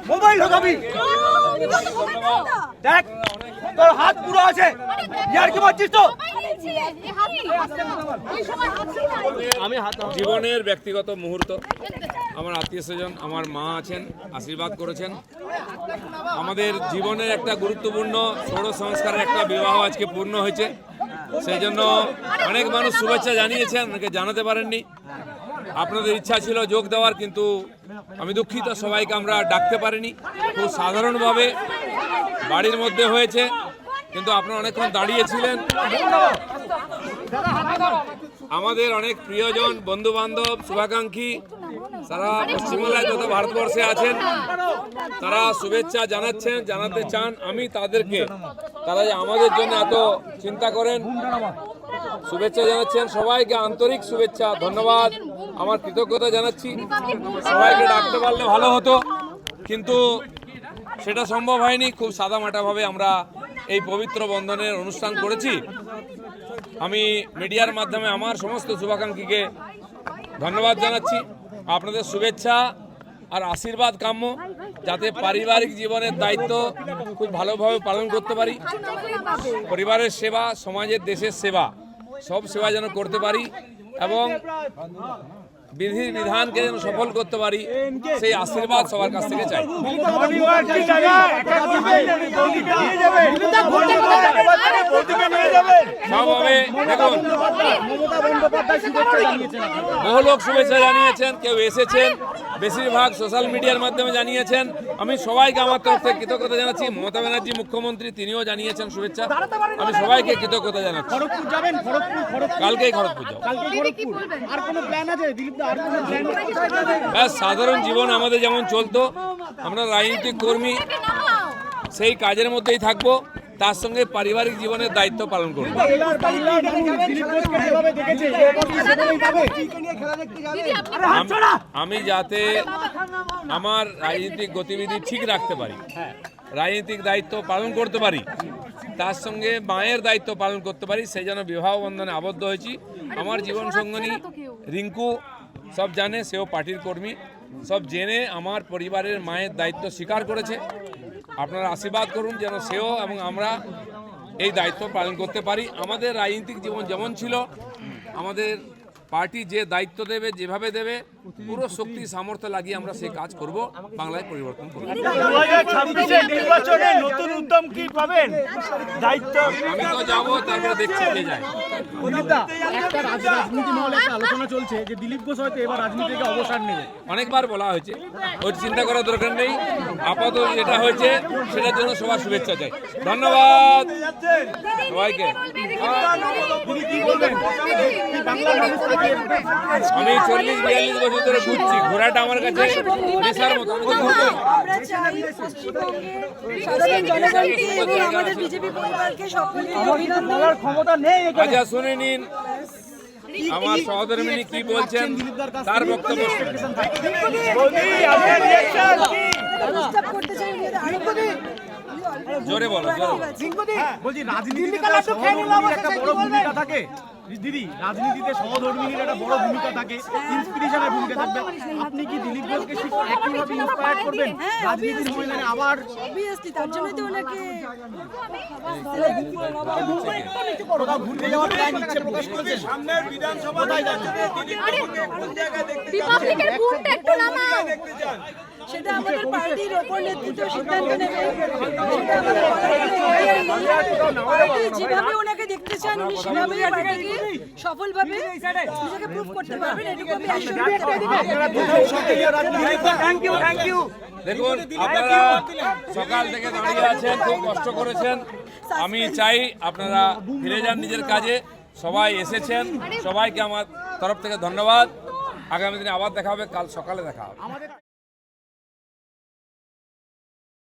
mobile ঢোকাবি দেখ তোর হাত পুরো আছে ইয়ার কি মারছিস তো জীবনের ব্যক্তিগত মুহূর্ত আমার আত্মীয় স্বজন আমার মা আছেন আশীর্বাদ করেছেন আমাদের জীবনের একটা গুরুত্বপূর্ণ ষোড়শ সংস্কারের একটা বিবাহ আজকে পূর্ণ হয়েছে সেই জন্য অনেক মানুষ শুভেচ্ছা জানিয়েছেন অনেকে জানাতে পারেননি আপনাদের ইচ্ছা ছিল যোগ দেওয়ার কিন্তু আমি দুঃখিত সবাইকে আমরা ডাকতে পারিনি খুব সাধারণভাবে বাড়ির মধ্যে হয়েছে কিন্তু আপনারা অনেকক্ষণ দাঁড়িয়েছিলেন আমাদের অনেক প্রিয়জন বন্ধু বান্ধব শুভাকাঙ্ক্ষী সারা পশ্চিমবাংলায় তথা ভারতবর্ষে আছেন তারা শুভেচ্ছা জানাচ্ছেন জানাতে চান আমি তাদেরকে তারা যে আমাদের জন্য এত চিন্তা করেন শুভেচ্ছা জানাচ্ছেন সবাইকে আন্তরিক শুভেচ্ছা ধন্যবাদ আমার কৃতজ্ঞতা জানাচ্ছি সবাইকে ডাকতে পারলে ভালো হতো কিন্তু সেটা সম্ভব হয়নি খুব সাদামাটাভাবে আমরা এই পবিত্র বন্ধনের অনুষ্ঠান করেছি আমি মিডিয়ার মাধ্যমে আমার সমস্ত শুভাকাঙ্ক্ষীকে ধন্যবাদ জানাচ্ছি আপনাদের শুভেচ্ছা আর আশীর্বাদ কাম্য যাতে পারিবারিক জীবনের দায়িত্ব খুব ভালোভাবে পালন করতে পারি পরিবারের সেবা সমাজের দেশের সেবা সব সেবা যেন করতে পারি এবং বিধি বিধানকে যেন সফল করতে পারি সেই আশীর্বাদ সবার কাছ থেকে চাই দেখুন বহু লোক শুভেচ্ছা জানিয়েছেন কেউ এসেছেন বেশিরভাগ সোশ্যাল মিডিয়ার মাধ্যমে জানিয়েছেন আমি সবাইকে আমার তরফ থেকে কৃতজ্ঞতা জানাচ্ছি মমতা ব্যানার্জি মুখ্যমন্ত্রী তিনিও জানিয়েছেন শুভেচ্ছা আমি সবাইকে কৃতজ্ঞতা জানাচ্ছি কালকেই খড়গপুর ব্যাস সাধারণ জীবন আমাদের যেমন চলতো আমরা রাজনৈতিক কর্মী সেই কাজের মধ্যেই থাকবো তার সঙ্গে পারিবারিক জীবনের দায়িত্ব পালন করব আমি যাতে আমার রাজনৈতিক গতিবিধি ঠিক রাখতে পারি রাজনৈতিক দায়িত্ব পালন করতে পারি তার সঙ্গে মায়ের দায়িত্ব পালন করতে পারি সেই জন্য বিবাহ বন্ধনে আবদ্ধ হয়েছি আমার জীবন সঙ্গিনী রিঙ্কু সব জানে সেও পার্টির কর্মী সব জেনে আমার পরিবারের মায়ের দায়িত্ব স্বীকার করেছে আপনারা আশীর্বাদ করুন যেন সেও এবং আমরা এই দায়িত্ব পালন করতে পারি আমাদের রাজনৈতিক জীবন যেমন ছিল আমাদের পার্টি যে দায়িত্ব দেবে যেভাবে দেবে পুরো শক্তি সামর্থ্য লাগিয়ে আমরা সেই কাজ করব বাংলায় পরিবর্তন করব 2026 নির্বাচনে নতুন উদ্যম কি পাবেন দায়িত্ব আমি তো যাব তারপরে দেখছি কে যায় একটা রাজনীতি মহলে একটা আলোচনা চলছে যে দিলীপ ঘোষ হয়তো এবার রাজনীতি থেকে অবসর নেবে অনেকবার বলা হয়েছে ওই চিন্তা করার দরকার নেই আপাতত যেটা হয়েছে সেটার জন্য সবার শুভেচ্ছা চাই ধন্যবাদ সবাইকে আমি 40-42 বছর ধরে ঘুরছি ঘোরাটা আমার কাছে নেশার মতো আচ্ছা শুনে নিন আমার সহধর্মিনী কি বলছেন তার বক্তব্য জোরে বলো বলছি রাজনীতিতে একটা বড় ভূমিকা থাকে দিদি রাজনীতিতে সহধর্মিনীর একটা বড় ভূমিকা থাকে ইন্সপিরেশনের ভূমিকা থাকবে আপনি কি দিলীপ ঘোষকে একইভাবে ইন্সপায়ার করবেন রাজনীতির ময়দানে আবার অবভিয়াসলি তার জন্য তো ওনাকে ঘুরতে যাওয়ার প্ল্যান ইচ্ছে প্রকাশ করেছেন সামনের বিধানসভায় রিপাবলিকের ভোটটা একটু নামাও সেটা আমাদের পার্টির ওপর নেতৃত্ব সিদ্ধান্ত নেবে পার্টি যেভাবে ওনাকে দেখতে চান উনি সেভাবেই পার্টিকে সফলভাবে নিজেকে প্রুভ করতে পারবেন এটুকু আমি থ্যাংক ইউ দেখুন আপনারা সকাল থেকে দাঁড়িয়ে আছেন খুব কষ্ট করেছেন আমি চাই আপনারা ফিরে যান নিজের কাজে সবাই এসেছেন সবাইকে আমার তরফ থেকে ধন্যবাদ আগামী দিনে আবার দেখা হবে কাল সকালে দেখা হবে